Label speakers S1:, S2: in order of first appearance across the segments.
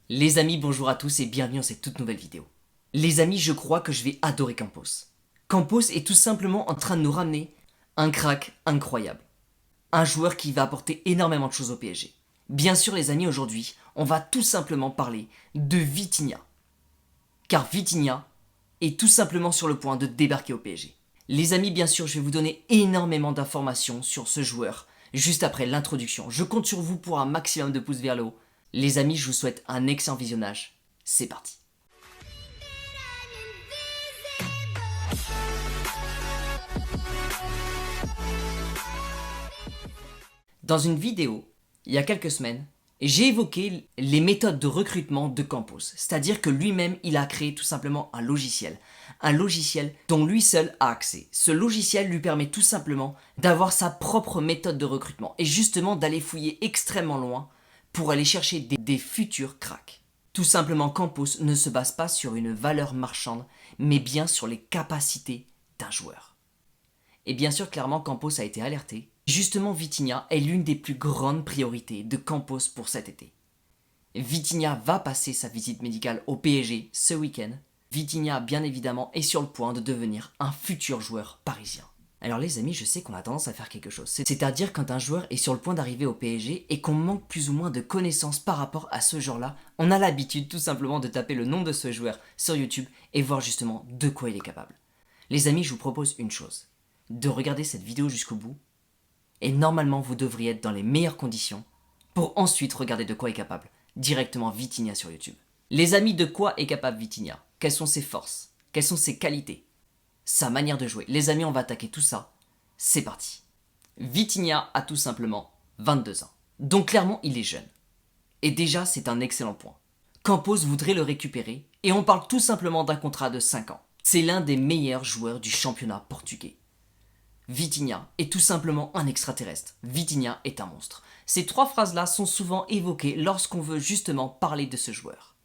S1: Les amis, bonjour à tous et bienvenue dans cette toute nouvelle vidéo. Les amis, je crois que je vais adorer Campos. Campos est tout simplement en train de nous ramener un crack incroyable. Un joueur qui va apporter énormément de choses au PSG. Bien sûr les amis, aujourd'hui, on va tout simplement parler de Vitinha. Car Vitinha est tout simplement sur le point de débarquer au PSG. Les amis, bien sûr, je vais vous donner énormément d'informations sur ce joueur juste après l'introduction. Je compte sur vous pour un maximum de pouces vers le haut. Les amis, je vous souhaite un excellent visionnage. C'est parti. Dans une vidéo, il y a quelques semaines, j'ai évoqué les méthodes de recrutement de Campos. C'est-à-dire que lui-même, il a créé tout simplement un logiciel. Un logiciel dont lui seul a accès. Ce logiciel lui permet tout simplement d'avoir sa propre méthode de recrutement. Et justement d'aller fouiller extrêmement loin pour aller chercher des futurs cracks. Tout simplement, Campos ne se base pas sur une valeur marchande, mais bien sur les capacités d'un joueur. Et bien sûr, clairement, Campos a été alerté. Justement, Vitinha est l'une des plus grandes priorités de Campos pour cet été. Vitinha va passer sa visite médicale au PSG ce week-end. Vitinha, bien évidemment, est sur le point de devenir un futur joueur parisien. Alors les amis, je sais qu'on a tendance à faire quelque chose. C'est-à-dire quand un joueur est sur le point d'arriver au PSG et qu'on manque plus ou moins de connaissances par rapport à ce joueur-là, on a l'habitude tout simplement de taper le nom de ce joueur sur YouTube et voir justement de quoi il est capable. Les amis, je vous propose une chose. De regarder cette vidéo jusqu'au bout, et normalement vous devriez être dans les meilleures conditions pour ensuite regarder de quoi est capable directement Vitinha sur YouTube. Les amis, de quoi est capable Vitinha? Quelles sont ses forces? Quelles sont ses qualités? Sa manière de jouer? Les amis, on va attaquer tout ça. C'est parti. Vitinha a tout simplement 22 ans. Donc clairement, il est jeune. Et déjà, c'est un excellent point. Campos voudrait le récupérer et on parle tout simplement d'un contrat de 5 ans. C'est l'un des meilleurs joueurs du championnat portugais. Vitinha est tout simplement un extraterrestre. Vitinha est un monstre. Ces trois phrases-là sont souvent évoquées lorsqu'on veut justement parler de ce joueur.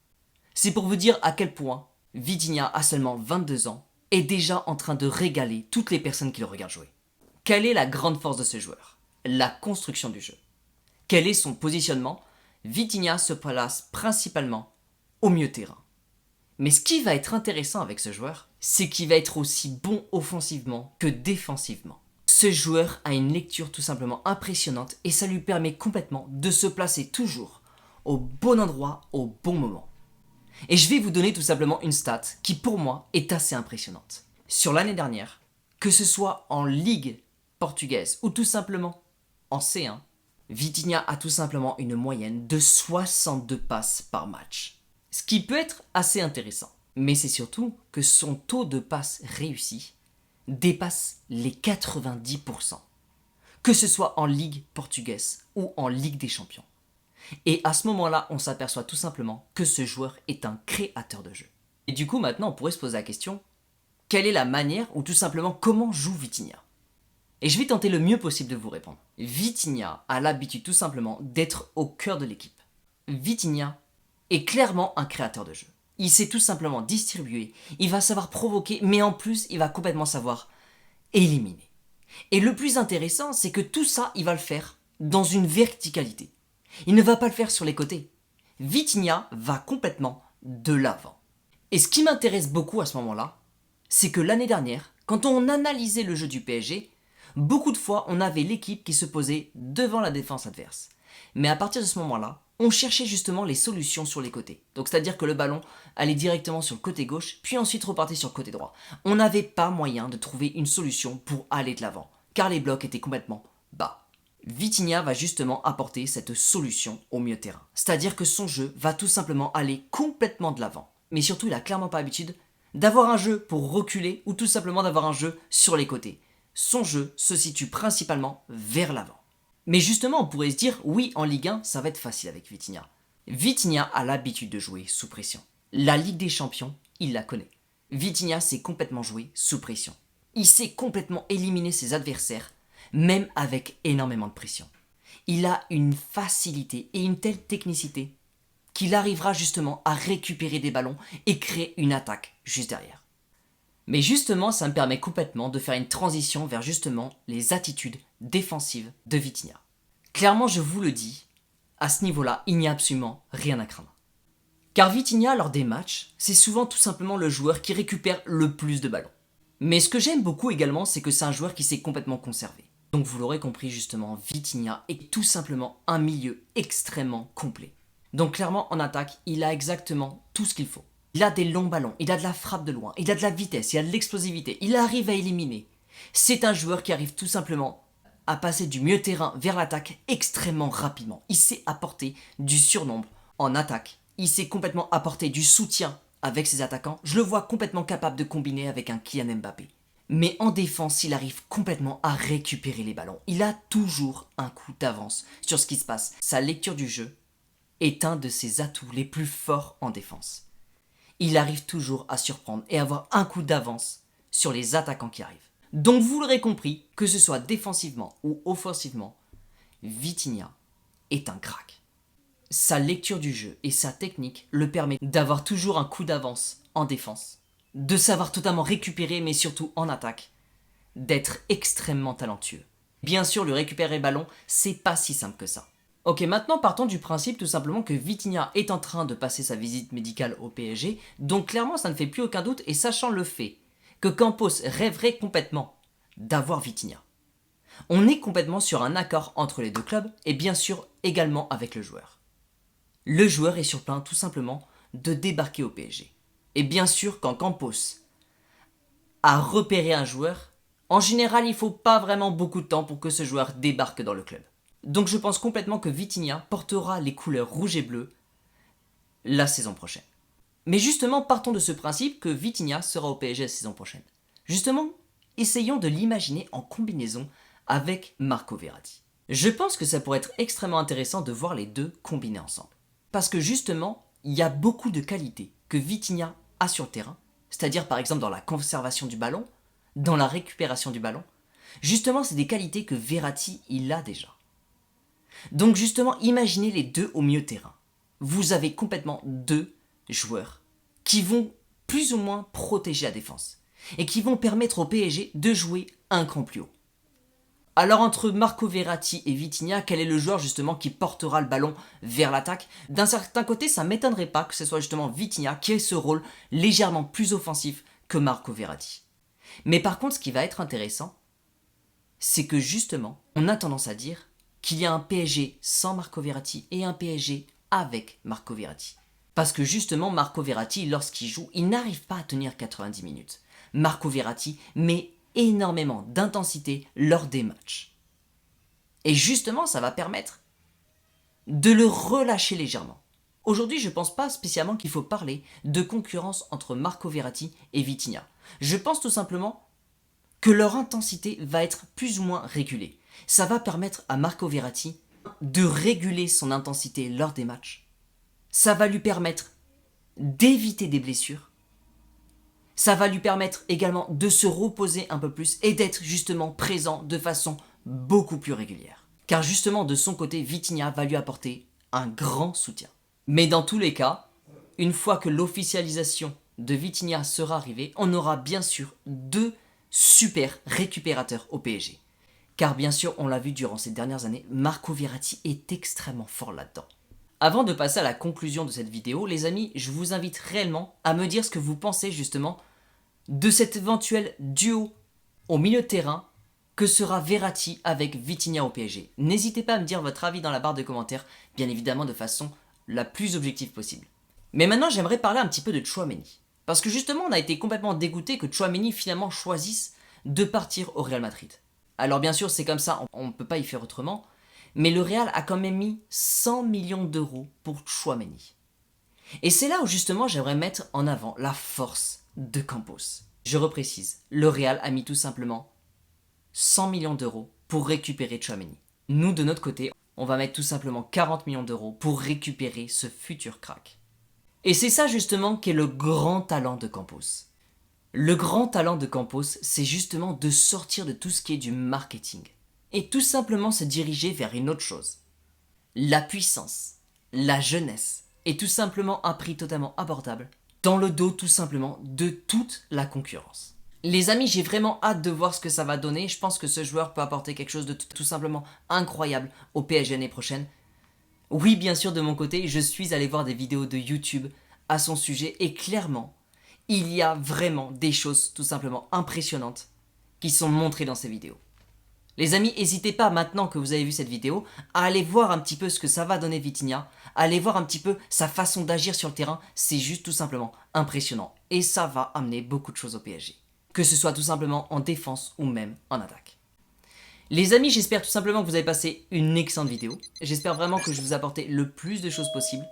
S1: C'est pour vous dire à quel point Vitinha a seulement 22 ans est déjà en train de régaler toutes les personnes qui le regardent jouer. Quelle est la grande force de ce joueur? La construction du jeu. Quel est son positionnement? Vitinha se place principalement au milieu terrain. Mais ce qui va être intéressant avec ce joueur, c'est qu'il va être aussi bon offensivement que défensivement. Ce joueur a une lecture tout simplement impressionnante et ça lui permet complètement de se placer toujours au bon endroit, au bon moment. Et je vais vous donner tout simplement une stat qui pour moi est assez impressionnante. Sur l'année dernière, que ce soit en Ligue portugaise ou tout simplement en C1, Vitinha a tout simplement une moyenne de 62 passes par match. Ce qui peut être assez intéressant. Mais c'est surtout que son taux de passes réussi dépasse les 90%. Que ce soit en Ligue portugaise ou en Ligue des Champions. Et à ce moment-là, on s'aperçoit tout simplement que ce joueur est un créateur de jeu. Et du coup, maintenant, on pourrait se poser la question, quelle est la manière ou tout simplement comment joue Vitinha? Et je vais tenter le mieux possible de vous répondre. Vitinha a l'habitude tout simplement d'être au cœur de l'équipe. Vitinha est clairement un créateur de jeu. Il sait tout simplement distribuer, il va savoir provoquer, mais en plus, il va complètement savoir éliminer. Et le plus intéressant, c'est que tout ça, il va le faire dans une verticalité. Il ne va pas le faire sur les côtés. Vitinha va complètement de l'avant. Et ce qui m'intéresse beaucoup à ce moment-là, c'est que l'année dernière, quand on analysait le jeu du PSG, beaucoup de fois, on avait l'équipe qui se posait devant la défense adverse. Mais à partir de ce moment-là, on cherchait justement les solutions sur les côtés. Donc c'est-à-dire que le ballon allait directement sur le côté gauche, puis ensuite repartait sur le côté droit. On n'avait pas moyen de trouver une solution pour aller de l'avant, car les blocs étaient complètement bas. Vitinha va justement apporter cette solution au milieu de terrain. C'est-à-dire que son jeu va tout simplement aller complètement de l'avant. Mais surtout, il n'a clairement pas l'habitude d'avoir un jeu pour reculer ou tout simplement d'avoir un jeu sur les côtés. Son jeu se situe principalement vers l'avant. Mais justement, on pourrait se dire, oui, en Ligue 1, ça va être facile avec Vitinha. Vitinha a l'habitude de jouer sous pression. La Ligue des Champions, il la connaît. Vitinha sait complètement jouer sous pression. Il sait complètement éliminer ses adversaires, même avec énormément de pression. Il a une facilité et une telle technicité qu'il arrivera justement à récupérer des ballons et créer une attaque juste derrière. Mais justement, ça me permet complètement de faire une transition vers justement les attitudes défensives de Vitinha. Clairement, je vous le dis, à ce niveau-là, il n'y a absolument rien à craindre. Car Vitinha, lors des matchs, c'est souvent tout simplement le joueur qui récupère le plus de ballons. Mais ce que j'aime beaucoup également, c'est que c'est un joueur qui s'est complètement conservé. Donc vous l'aurez compris justement, Vitinha est tout simplement un milieu extrêmement complet. Donc clairement en attaque, il a exactement tout ce qu'il faut. Il a des longs ballons, il a de la frappe de loin, il a de la vitesse, il a de l'explosivité, il arrive à éliminer. C'est un joueur qui arrive tout simplement à passer du milieu de terrain vers l'attaque extrêmement rapidement. Il sait apporter du surnombre en attaque. Il sait complètement apporter du soutien avec ses attaquants. Je le vois complètement capable de combiner avec un Kylian Mbappé. Mais en défense, il arrive complètement à récupérer les ballons. Il a toujours un coup d'avance sur ce qui se passe. Sa lecture du jeu est un de ses atouts les plus forts en défense. Il arrive toujours à surprendre et avoir un coup d'avance sur les attaquants qui arrivent. Donc vous l'aurez compris, que ce soit défensivement ou offensivement, Vitinha est un crack. Sa lecture du jeu et sa technique le permettent d'avoir toujours un coup d'avance en défense, de savoir totalement récupérer mais surtout en attaque, d'être extrêmement talentueux. Bien sûr, lui récupérer le ballon, c'est pas si simple que ça. Ok, maintenant partons du principe tout simplement que Vitinha est en train de passer sa visite médicale au PSG, donc clairement ça ne fait plus aucun doute, et sachant le fait que Campos rêverait complètement d'avoir Vitinha. On est complètement sur un accord entre les deux clubs et bien sûr également avec le joueur. Le joueur est sur le point tout simplement de débarquer au PSG. Et bien sûr quand Campos a repéré un joueur, en général il ne faut pas vraiment beaucoup de temps pour que ce joueur débarque dans le club. Donc je pense complètement que Vitinha portera les couleurs rouge et bleu la saison prochaine. Mais justement, partons de ce principe que Vitinha sera au PSG la saison prochaine. Justement, essayons de l'imaginer en combinaison avec Marco Verratti. Je pense que ça pourrait être extrêmement intéressant de voir les deux combinés ensemble. Parce que justement, il y a beaucoup de qualités que Vitinha a sur le terrain, c'est-à-dire par exemple dans la conservation du ballon, dans la récupération du ballon. Justement, c'est des qualités que Verratti, il a déjà. Donc justement, imaginez les deux au milieu de terrain. Vous avez complètement deux joueurs qui vont plus ou moins protéger la défense et qui vont permettre au PSG de jouer un cran plus haut. Alors entre Marco Verratti et Vitinha, quel est le joueur justement qui portera le ballon vers l'attaque? D'un certain côté, ça ne m'étonnerait pas que ce soit justement Vitinha qui ait ce rôle légèrement plus offensif que Marco Verratti. Mais par contre, ce qui va être intéressant, c'est que justement, on a tendance à dire qu'il y a un PSG sans Marco Verratti et un PSG avec Marco Verratti. Parce que justement, Marco Verratti, lorsqu'il joue, il n'arrive pas à tenir 90 minutes. Marco Verratti met énormément d'intensité lors des matchs. Et justement, ça va permettre de le relâcher légèrement. Aujourd'hui, je ne pense pas spécialement qu'il faut parler de concurrence entre Marco Verratti et Vitinha. Je pense tout simplement que leur intensité va être plus ou moins régulée. Ça va permettre à Marco Verratti de réguler son intensité lors des matchs. Ça va lui permettre d'éviter des blessures. Ça va lui permettre également de se reposer un peu plus et d'être justement présent de façon beaucoup plus régulière. Car justement de son côté, Vitinha va lui apporter un grand soutien. Mais dans tous les cas, une fois que l'officialisation de Vitinha sera arrivée, on aura bien sûr deux super récupérateurs au PSG. Car bien sûr, on l'a vu durant ces dernières années, Marco Verratti est extrêmement fort là-dedans. Avant de passer à la conclusion de cette vidéo, les amis, je vous invite réellement à me dire ce que vous pensez justement de cet éventuel duo au milieu de terrain que sera Verratti avec Vitinha au PSG. N'hésitez pas à me dire votre avis dans la barre de commentaires, bien évidemment de façon la plus objective possible. Mais maintenant, j'aimerais parler un petit peu de Tchouaméni. Parce que justement, on a été complètement dégoûté que Tchouaméni finalement choisisse de partir au Real Madrid. Alors bien sûr, c'est comme ça, on ne peut pas y faire autrement. Mais le Real a quand même mis 100 millions d'euros pour Tchouaméni. Et c'est là où justement j'aimerais mettre en avant la force de Campos. Je reprécise, le Real a mis tout simplement 100 millions d'euros pour récupérer Tchouaméni. Nous, de notre côté, on va mettre tout simplement 40 millions d'euros pour récupérer ce futur crack. Et c'est ça justement qui est le grand talent de Campos. Le grand talent de Campos, c'est justement de sortir de tout ce qui est du marketing. Et tout simplement se diriger vers une autre chose. La puissance, la jeunesse, et tout simplement un prix totalement abordable, dans le dos tout simplement de toute la concurrence. Les amis, j'ai vraiment hâte de voir ce que ça va donner. Je pense que ce joueur peut apporter quelque chose de tout simplement incroyable au PSG l'année prochaine. Oui, bien sûr, de mon côté, je suis allé voir des vidéos de YouTube à son sujet et clairement, il y a vraiment des choses tout simplement impressionnantes qui sont montrées dans ces vidéos. Les amis, n'hésitez pas maintenant que vous avez vu cette vidéo à aller voir un petit peu ce que ça va donner Vitinha, à aller voir un petit peu sa façon d'agir sur le terrain, c'est juste tout simplement impressionnant et ça va amener beaucoup de choses au PSG. Que ce soit tout simplement en défense ou même en attaque. Les amis, j'espère tout simplement que vous avez passé une excellente vidéo. J'espère vraiment que je vous ai apporté le plus de choses possible.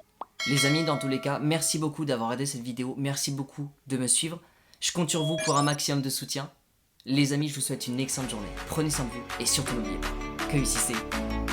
S1: Les amis, dans tous les cas, merci beaucoup d'avoir regardé cette vidéo. Merci beaucoup de me suivre. Je compte sur vous pour un maximum de soutien. Les amis, je vous souhaite une excellente journée. Prenez soin de vous et surtout n'oubliez pas que ici c'est